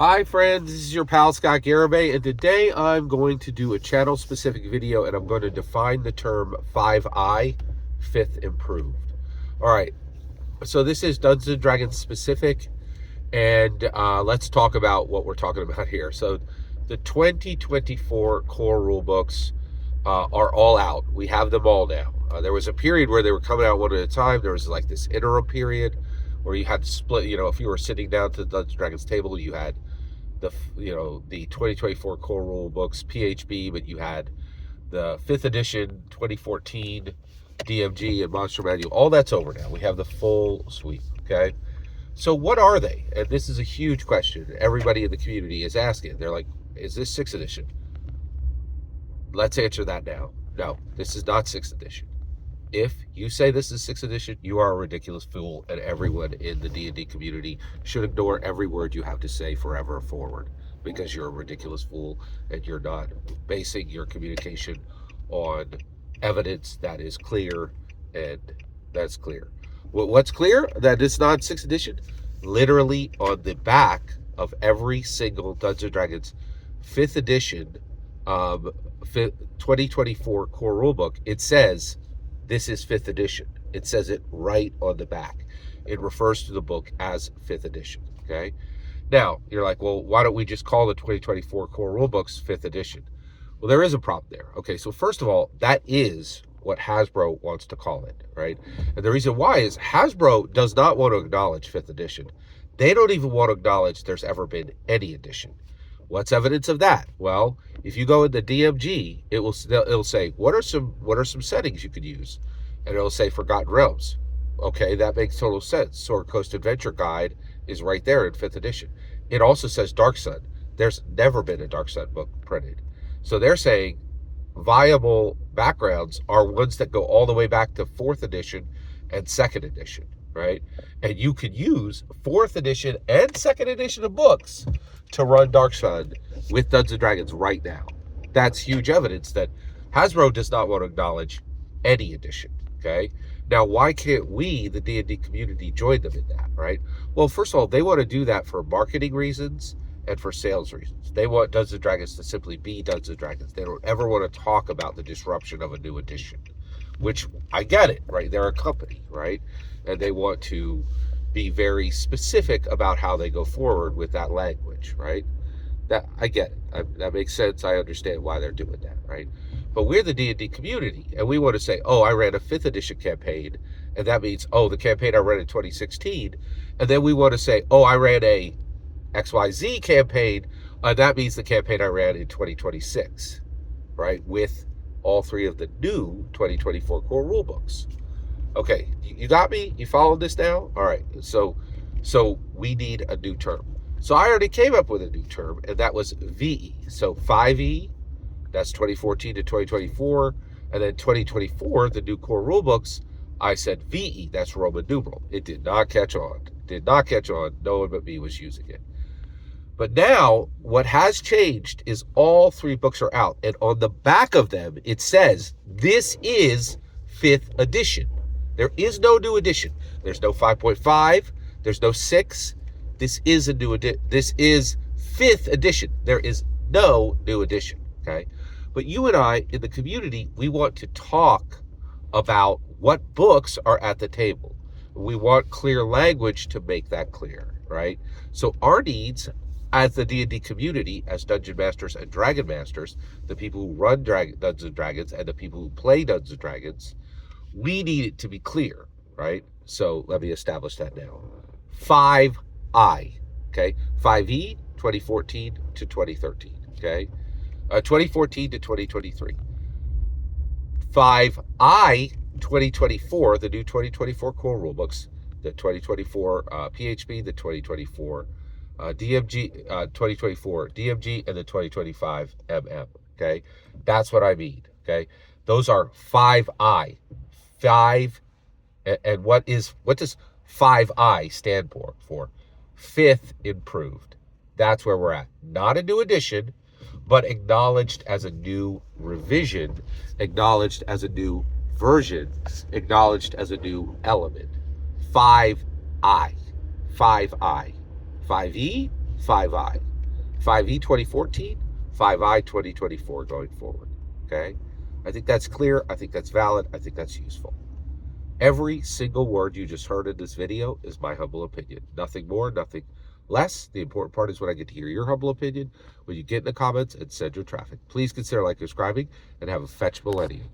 Hi friends, this is your pal Scott Garibay, and today I'm going to do a channel specific video and I'm going to define the term 5i, fifth improved. Alright, so this is Dungeons & Dragons specific, and let's talk about what we're talking about here. So the 2024 core rule books are all out. We have them all now. There was a period where they were coming out one at a time. There was like this interim period where you had to split, if you were sitting down to the Dungeons & Dragons table, you had the 2024 core rule books PHB, but you had the 5th edition 2014 DMG and Monster Manual. All that's over now. We have the full suite. Okay, so what are they? And this is a huge question everybody in the community is asking. They're like, is this 6th edition? Let's answer that now. No, this is not 6th edition. If you say this is 6th edition, you are a ridiculous fool, and everyone in the D&D community should ignore every word you have to say forever forward, because you're a ridiculous fool and you're not basing your communication on evidence that is clear, and that's clear. What's clear? That it's not 6th edition. Literally on the back of every single Dungeons & Dragons 5th edition 2024 core rulebook, it says this is 5th edition. It says it right on the back. It refers to the book as 5th edition, okay? Now, you're like, well, why don't we just call the 2024 core rulebooks 5th edition? Well, there is a problem there. Okay, so first of all, that is what Hasbro wants to call it, right? And the reason why is Hasbro does not want to acknowledge 5th edition. They don't even want to acknowledge there's ever been any edition. What's evidence of that? Well, if you go in the DMG, it'll say what are some settings you could use, and it'll say Forgotten Realms. Okay, that makes total sense. Sword Coast Adventure Guide is right there in 5th edition. It also says Dark Sun. There's never been a Dark Sun book printed, so they're saying viable backgrounds are ones that go all the way back to 4th edition and 2nd edition, right? And you could use 4th edition and 2nd edition of books to run Dark Sun with Dungeons & Dragons right now. That's huge evidence that Hasbro does not want to acknowledge any edition, okay? Now, why can't we, the D&D community, join them in that, right? Well, first of all, they want to do that for marketing reasons and for sales reasons. They want Dungeons & Dragons to simply be Dungeons & Dragons. They don't ever want to talk about the disruption of a new edition, which I get it, right? They're a company, right? And they want to be very specific about how they go forward with that language, right? That I get it. That makes sense. I understand why they're doing that, right? But we're the D&D community, and we want to say, oh, I ran a 5th edition campaign, and that means, oh, the campaign I ran in 2016, and then we want to say, oh, I ran a XYZ campaign, that means the campaign I ran in 2026, right? With all three of the new 2024 core rulebooks. Okay, you got me? You followed this now? All right, so we need a new term. So I already came up with a new term, and that was VE. So 5E, that's 2014 to 2024, and then 2024, the new core rulebooks, I said VE, that's Roman numeral. It did not catch on. Did not catch on. No one but me was using it. But now, what has changed is all three books are out, and on the back of them, it says, this is 5th edition. There is no new edition. There's no 5.5. There's no 6. This is a new edition. This is 5th edition. There is no new edition, okay? But you and I, in the community, we want to talk about what books are at the table. We want clear language to make that clear, right? So our needs as the D&D community, as Dungeon Masters and Dragon Masters, the people who run Dungeons & Dragons and the people who play Dungeons & Dragons, we need it to be clear, right? So let me establish that now. 5I, okay? 5E, 2014 to 2013, okay? 2014 to 2023. 5I, 2024, the new 2024 core rulebooks, the 2024 PHB, the 2024 DMG, 2024 DMG, and the 2025 MM, okay? That's what I mean, okay? Those are 5I. 5, and what does 5I stand for? 5th improved. That's where we're at. Not a new edition, but acknowledged as a new revision, acknowledged as a new version, acknowledged as a new element. 5I, 5I, 5E, 5I. 5E 2014, 5I 2024 going forward. Okay? I think that's clear. I think that's valid. I think that's useful. Every single word you just heard in this video is my humble opinion. Nothing more, nothing less. The important part is when I get to hear your humble opinion, when you get in the comments and send your traffic. Please consider liking, subscribing, and have a fetch millennium.